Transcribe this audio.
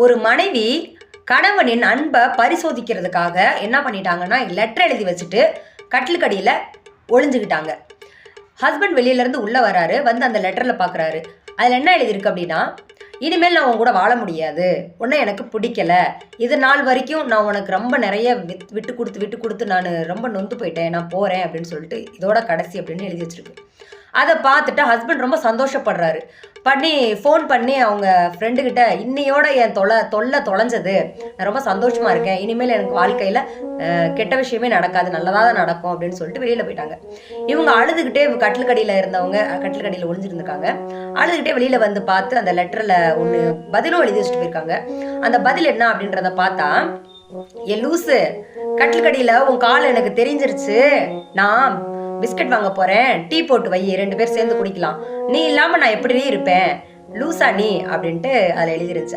ஒரு மனைவி கணவனின் அன்பை பரிசோதிக்கிறதுக்காக என்ன பண்ணிட்டாங்கன்னா லெட்டர் எழுதி வச்சுட்டு கட்டிலுக்கடியில் ஒளிஞ்சுக்கிட்டாங்க. ஹஸ்பண்ட் வெளியிலேருந்து உள்ளே வராரு, வந்து அந்த லெட்டரில் பார்க்குறாரு. அதில் என்ன எழுதியிருக்கு அப்படின்னா, இனிமேல் நான் உன் கூட வாழ முடியாது, உன்னை எனக்கு பிடிக்கல, இது நாள் வரைக்கும் நான் உனக்கு ரொம்ப நிறைய விட்டு கொடுத்து நான் ரொம்ப நொந்து போயிட்டேன், நான் போகிறேன் அப்படின்னு சொல்லிட்டு இதோட கடைசி அப்படின்னு எழுதி வச்சிருக்கு. அதை பார்த்துட்டு ஹஸ்பண்ட் ரொம்ப சந்தோஷப்படுறாரு. ஃபோன் பண்ணி அவங்க ஃப்ரெண்டுக்கிட்ட இன்னையோட என் தொலைஞ்சது, நான் ரொம்ப சந்தோஷமாக இருக்கேன், இனிமேல் எனக்கு வாழ்க்கையில் கெட்ட விஷயமே நடக்காது, நல்லதாக தான் நடக்கும் அப்படின்னு சொல்லிட்டு வெளியில் போயிட்டாங்க. இவங்க அழுதுகிட்டே கட்டிலுக்கடியில் இருந்தவங்க கட்டிலுக்கடியில் ஒளிஞ்சிருந்துருக்காங்க. அழுதுகிட்டே வெளியில் வந்து பார்த்து அந்த லெட்டரில் ஒன்று பதிலும் எழுதி வச்சுட்டு போயிருக்காங்க. அந்த பதில் என்ன அப்படின்றத பார்த்தா, என் லூசு, கட்டிலுக்கடியில் உன் கால் எனக்கு தெரிஞ்சிருச்சு, நான் பிஸ்கட் வாங்க போறேன், டீ போட்டு வை, 2 பேர் சேர்ந்து குடிக்கலாம், நீ இல்லாம நான் எப்படி இருப்பேன், லூசா நீ அப்படின்ட்டு அதில் எழுதிருச்சு.